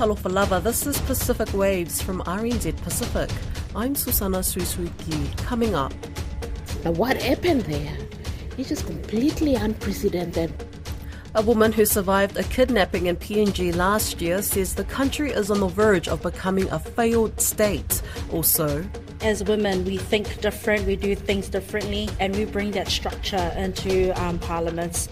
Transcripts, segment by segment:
Talofa lava, this is Pacific Waves from RNZ Pacific. I'm Susana Suisuiki. Coming up. Now what happened there is just completely unprecedented. A woman who survived a kidnapping in PNG last year says the country is on the verge of becoming a failed state. Also, as women, we think different, we do things differently, and we bring that structure into parliaments.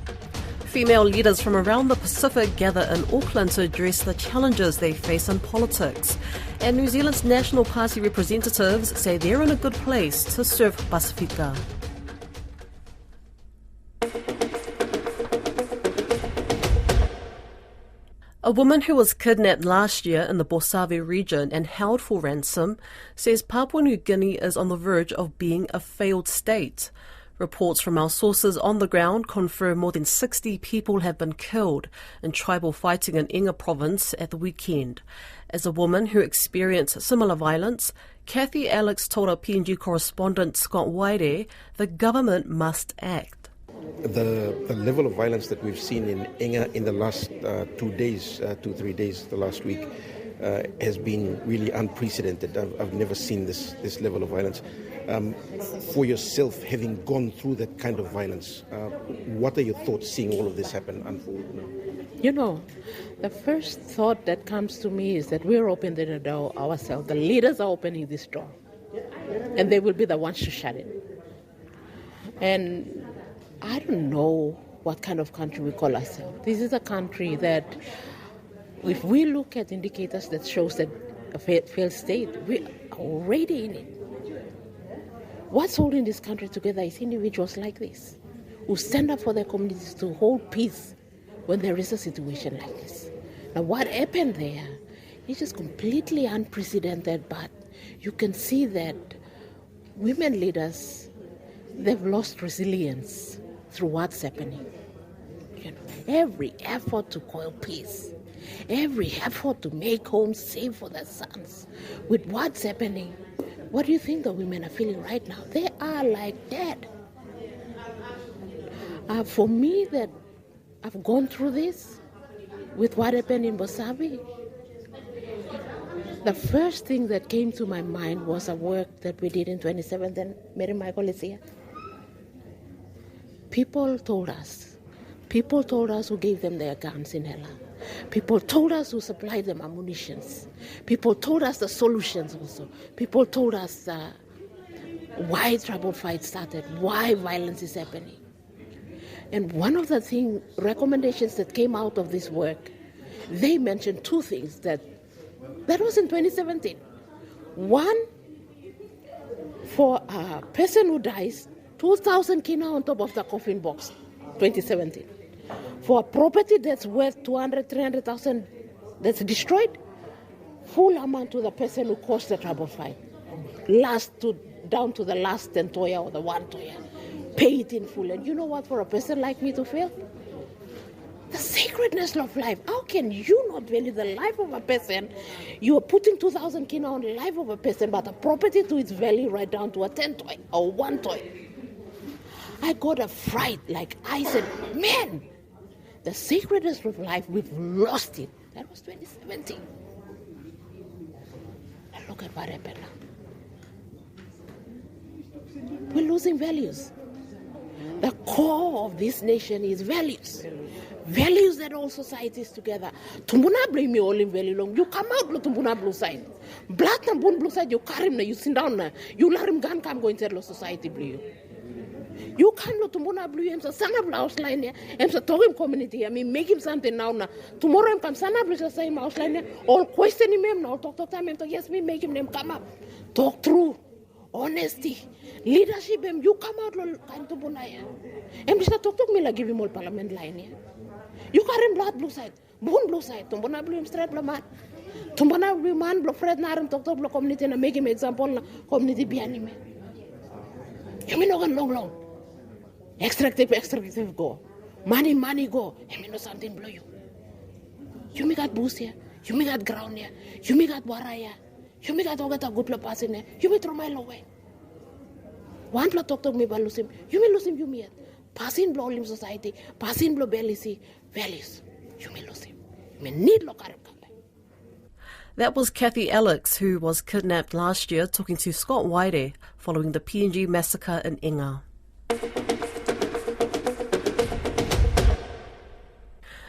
Female leaders from around the Pacific gather in Auckland to address the challenges they face in politics. And New Zealand's National Party representatives say they're in a good place to serve Pasifika. A woman who was kidnapped last year in the Bosawe region and held for ransom says Papua New Guinea is on the verge of being a failed state. Reports from our sources on the ground confirm more than 60 people have been killed in tribal fighting in Inga province at the weekend. As a woman who experienced similar violence, Cathy Alex told our PNG correspondent Scott Waire the government must act. The level of violence that we've seen in Inga in the last 3 days, the last week, has been really unprecedented. I've never seen this level of violence. For yourself, having gone through that kind of violence, what are your thoughts seeing all of this happen unfold? You know, the first thought that comes to me is that we're opening the door ourselves. The leaders are opening this door, and they will be the ones to shut it. And I don't know what kind of country we call ourselves. This is a country that, if we look at indicators that shows that a failed state, we are already in it. What's holding this country together is individuals like this, who stand up for their communities to hold peace when there is a situation like this. Now what happened there is just completely unprecedented, but you can see that women leaders, they've lost resilience through what's happening. You know, every effort to call peace, every effort to make homes safe for their sons, with what's happening, what do you think the women are feeling right now? They are like dead. For me, that I've gone through this with what happened in Bosawe, the first thing that came to my mind was a work that we did in 2017. Mary Michael is here. People told us who gave them their guns in Hela. People told us who supplied them ammunition. People told us the solutions also. People told us why trouble fights started, why violence is happening. And one of the recommendations that came out of this work, they mentioned two things that was in 2017. One, for a person who dies, 2,000 kina on top of the coffin box, 2017. For a property that's worth 200, 300,000 that's destroyed, full amount to the person who caused the trouble fight. Down to the last 10 toya or the 1 toya. Pay it in full. And you know what, for a person like me to fail? The sacredness of life. How can you not value the life of a person? You are putting 2,000 kina on the life of a person, but the property to its value right down to a 10 toy or 1 toy. I got a fright. Like I said, man, the sacredness of life, we've lost it. That was 2017. And look at what happened now. We're losing values. The core of this nation is values. Values that all societies together. Tumbuna blame you all in value long. You come out with Tumbuna blue side. Black and blue side, you carry him, you sit down, you let him gun come go into the society blue. You can't look Tumbuna blue and son of house line here and talk him community. I mean, make him something now. Tomorrow, come son of the same house line here. All questioning him now. Talk to him. Yes, me make him come up. Talk through. Honesty. Leadership. You come out. Come to Bunaya. And Mr. Talk to me like give him all parliament line here. You carry him blood blue side. Bone blue side. Tumbuna blue him straight blue man. Tumbuna blue man blow Fred Naram talk to community and make him example community behind me. You mean no long. Extractive go. Money go. You mean no something blow you. You me got boost here. You me got ground here. You me got waraya. You me got all that good pass in there. You me throw my away. One blow talk to me about lose him. You me lose him, you me. Passing blow him society. Passing blow belly see values. You me lose him. You me need look at him. That was Cathy Alex, who was kidnapped last year, talking to Scott Waire following the PNG massacre in Inga.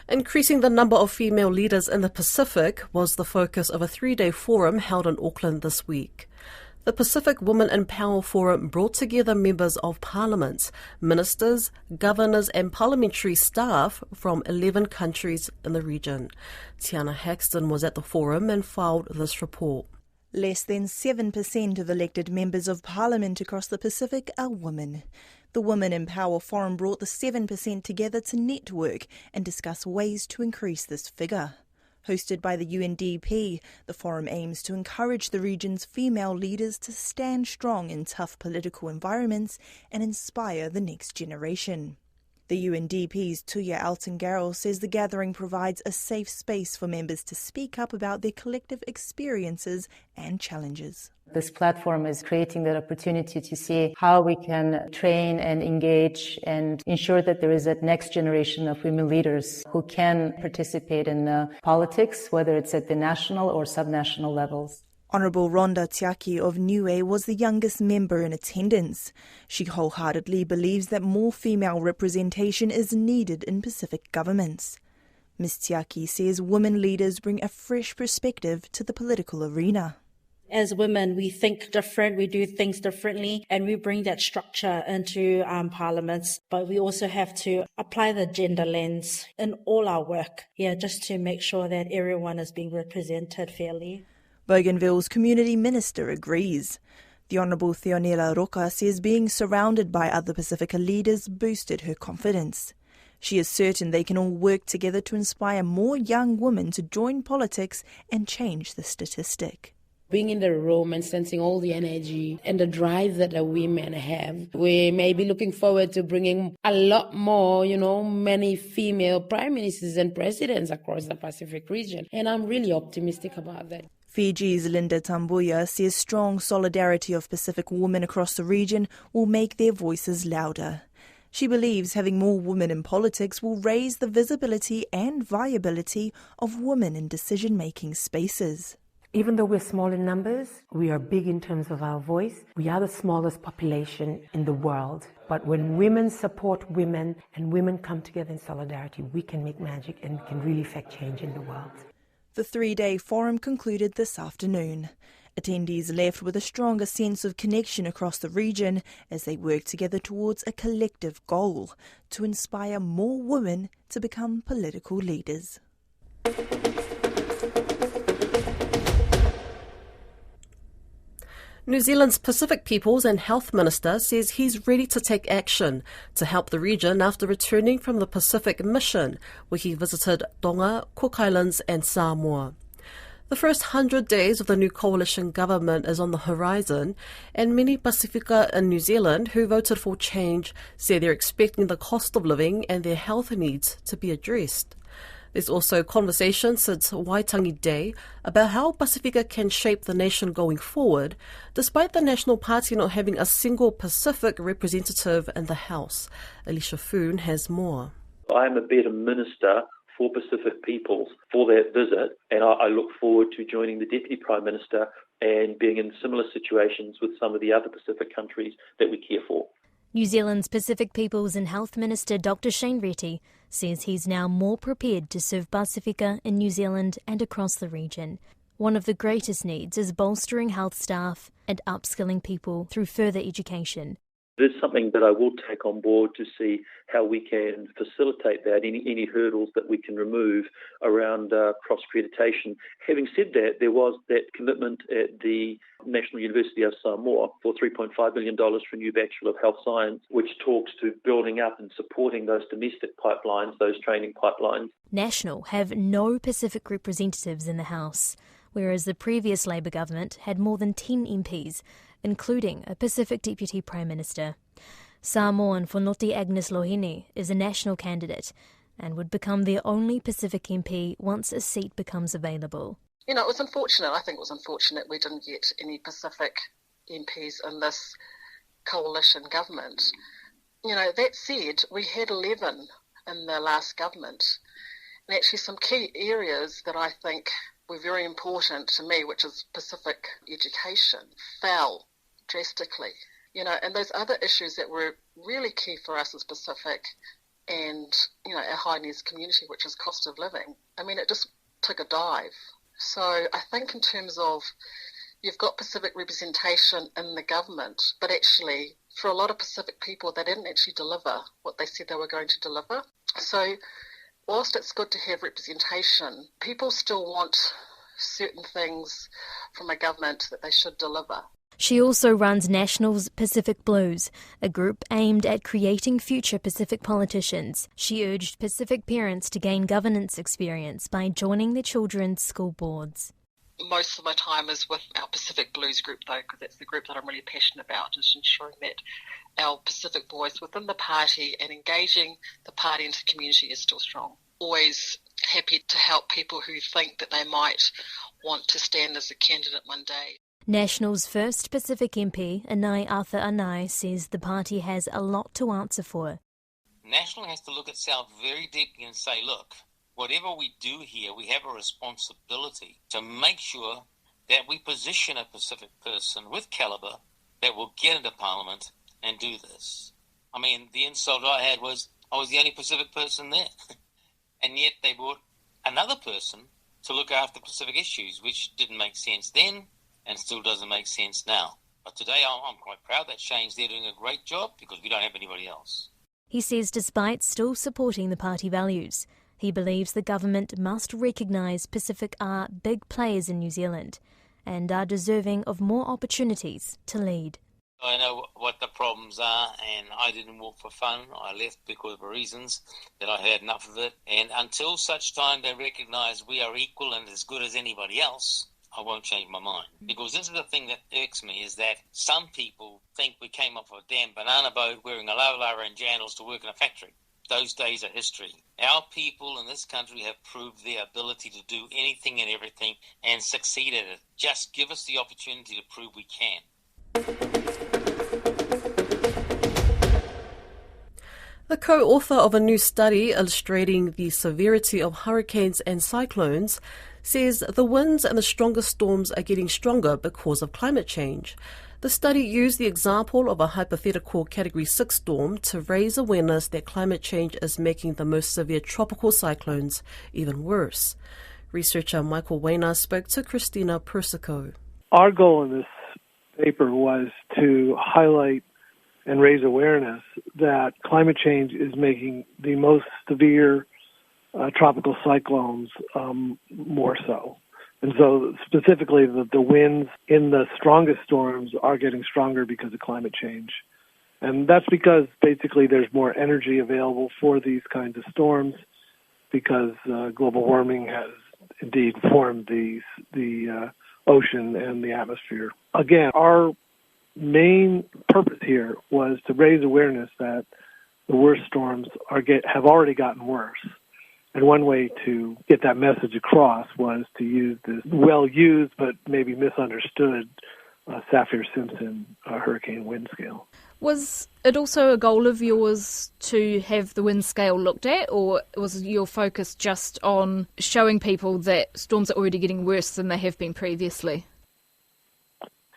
Increasing the number of female leaders in the Pacific was the focus of a 3-day forum held in Auckland this week. The Pacific Women in Power Forum brought together members of parliaments, ministers, governors and parliamentary staff from 11 countries in the region. Tiana Haxton was at the forum and filed this report. Less than 7% of elected members of parliament across the Pacific are women. The Women in Power Forum brought the 7% together to network and discuss ways to increase this figure. Hosted by the UNDP, the forum aims to encourage the region's female leaders to stand strong in tough political environments and inspire the next generation. The UNDP's Tuya Alton-Garrell says the gathering provides a safe space for members to speak up about their collective experiences and challenges. This platform is creating that opportunity to see how we can train and engage and ensure that there is a next generation of women leaders who can participate in politics, whether it's at the national or subnational levels. Honourable Rhonda Tiaki of Niue was the youngest member in attendance. She wholeheartedly believes that more female representation is needed in Pacific governments. Ms Tiaki says women leaders bring a fresh perspective to the political arena. As women, we think different, we do things differently, and we bring that structure into parliaments. But we also have to apply the gender lens in all our work, just to make sure that everyone is being represented fairly. Bougainville's community minister agrees. The Honourable Theonela Roca says being surrounded by other Pacifica leaders boosted her confidence. She is certain they can all work together to inspire more young women to join politics and change the statistic. Being in the room and sensing all the energy and the drive that the women have, we may be looking forward to bringing a lot more, many female prime ministers and presidents across the Pacific region. And I'm really optimistic about that. Fiji's Linda Tambuya says strong solidarity of Pacific women across the region will make their voices louder. She believes having more women in politics will raise the visibility and viability of women in decision-making spaces. Even though we're small in numbers, we are big in terms of our voice. We are the smallest population in the world. But when women support women and women come together in solidarity, we can make magic and we can really affect change in the world. The 3-day forum concluded this afternoon. Attendees left with a stronger sense of connection across the region as they work together towards a collective goal to inspire more women to become political leaders. New Zealand's Pacific Peoples and Health Minister says he's ready to take action to help the region after returning from the Pacific Mission, where he visited Tonga, Cook Islands and Samoa. The first 100 days of the new coalition government is on the horizon, and many Pacifica in New Zealand who voted for change say they're expecting the cost of living and their health needs to be addressed. There's also conversation since Waitangi Day about how Pacifica can shape the nation going forward, despite the National Party not having a single Pacific representative in the House. Alicia Foon has more. I am a better minister for Pacific peoples for that visit, and I look forward to joining the Deputy Prime Minister and being in similar situations with some of the other Pacific countries that we care for. New Zealand's Pacific Peoples and Health Minister Dr Shane Reti says he's now more prepared to serve Pacifica in New Zealand and across the region. One of the greatest needs is bolstering health staff and upskilling people through further education. It is something that I will take on board to see how we can facilitate that, any hurdles that we can remove around cross-accreditation. Having said that, there was that commitment at the National University of Samoa for $3.5 million for a new Bachelor of Health Science, which talks to building up and supporting those domestic pipelines, those training pipelines. National have no Pacific representatives in the House, whereas the previous Labour government had more than 10 MPs, including a Pacific Deputy Prime Minister. Samoan Fonoti Agnes Lohine is a national candidate and would become the only Pacific MP once a seat becomes available. It was unfortunate. I think it was unfortunate we didn't get any Pacific MPs in this coalition government. That said, we had 11 in the last government. And actually some key areas that I think were very important to me, which is Pacific education, fell drastically. And those other issues that were really key for us as Pacific and, our high needs community, which is cost of living, it just took a dive. So I think in terms of you've got Pacific representation in the government, but actually for a lot of Pacific people, they didn't actually deliver what they said they were going to deliver. So whilst it's good to have representation, people still want certain things from a government that they should deliver. She also runs National's Pacific Blues, a group aimed at creating future Pacific politicians. She urged Pacific parents to gain governance experience by joining their children's school boards. Most of my time is with our Pacific Blues group, though, because that's the group that I'm really passionate about, is ensuring that our Pacific voice within the party and engaging the party into the community is still strong. Always happy to help people who think that they might want to stand as a candidate one day. National's first Pacific MP, Anai Arthur Anai, says the party has a lot to answer for. National has to look itself very deeply and say, look, whatever we do here, we have a responsibility to make sure that we position a Pacific person with calibre that will get into Parliament and do this. The insult I had was I was the only Pacific person there. And yet they brought another person to look after Pacific issues, which didn't make sense then and still doesn't make sense now. But today I'm quite proud that Shane's there doing a great job because we don't have anybody else. He says despite still supporting the party values, he believes the government must recognise Pacific are big players in New Zealand and are deserving of more opportunities to lead. I know what the problems are, and I didn't walk for fun. I left because of reasons that I had enough of it. And until such time they recognise we are equal and as good as anybody else, I won't change my mind. Because this is the thing that irks me, is that some people think we came off a damn banana boat wearing a lava and jandals to work in a factory. Those days are history. Our people in this country have proved their ability to do anything and everything and succeed at it. Just give us the opportunity to prove we can. The co-author of a new study illustrating the severity of hurricanes and cyclones says the winds and the strongest storms are getting stronger because of climate change. The study used the example of a hypothetical Category 6 storm to raise awareness that climate change is making the most severe tropical cyclones even worse. Researcher Michael Wainer spoke to Christina Persico. Our goal in this paper was to highlight and raise awareness that climate change is making the most severe tropical cyclones more so. And so specifically the winds in the strongest storms are getting stronger because of climate change. And that's because basically there's more energy available for these kinds of storms because global warming has indeed formed the ocean and the atmosphere. Again, our main purpose here was to raise awareness that the worst storms have already gotten worse. And one way to get that message across was to use this well-used but maybe misunderstood Saffir-Simpson hurricane wind scale. Was it also a goal of yours to have the wind scale looked at, or was your focus just on showing people that storms are already getting worse than they have been previously?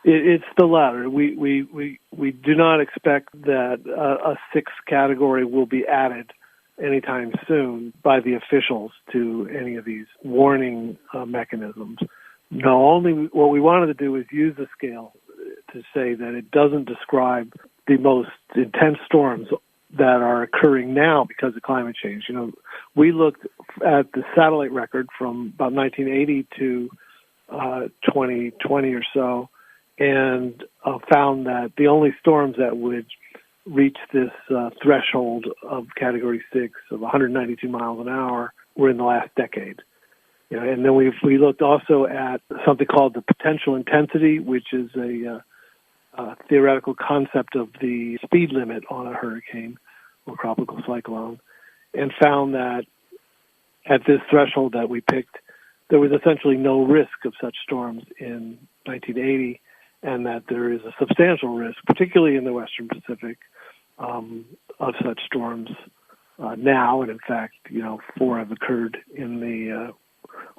It's the latter. We do not expect that a sixth category will be added anytime soon by the officials to any of these warning mechanisms. No, only what we wanted to do is use the scale to say that it doesn't describe the most intense storms that are occurring now because of climate change. We looked at the satellite record from about 1980 to 2020 or so, and found that the only storms that would reach this threshold of Category 6 of 192 miles an hour were in the last decade. And then we looked also at something called the potential intensity, which is a theoretical concept of the speed limit on a hurricane or tropical cyclone, and found that at this threshold that we picked, there was essentially no risk of such storms in 1980, and that there is a substantial risk, particularly in the Western Pacific, of such storms now. And in fact, 4 have occurred in the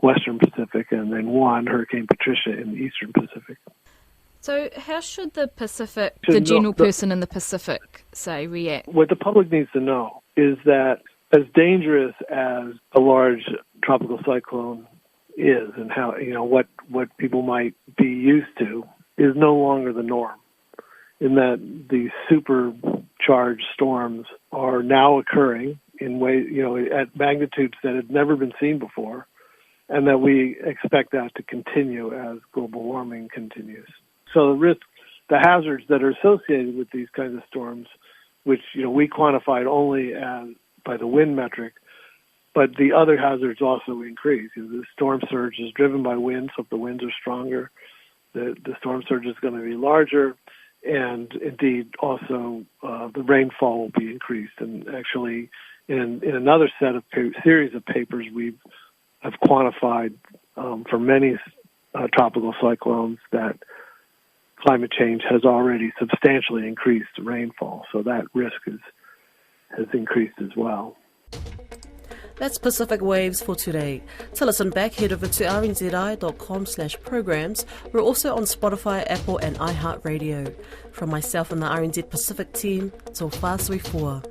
Western Pacific, and then one, Hurricane Patricia, in the Eastern Pacific. So how should the general person in the Pacific, say, react? What the public needs to know is that as dangerous as a large tropical cyclone is, and how, what people might be used to, is no longer the norm. In that these supercharged storms are now occurring in ways, at magnitudes that had never been seen before, and that we expect that to continue as global warming continues. So the hazards that are associated with these kinds of storms, which we quantified only by the wind metric, but the other hazards also increase. The storm surge is driven by wind, so if the winds are stronger, the storm surge is going to be larger, and indeed also the rainfall will be increased. And actually, in another series of papers, we have quantified for many tropical cyclones that climate change has already substantially increased rainfall, so that risk has increased as well. That's Pacific Waves for today. To listen back, head over to rnzi.com/programs. We're also on Spotify, Apple and iHeartRadio. From myself and the RNZ Pacific team, it's all Fasui 4.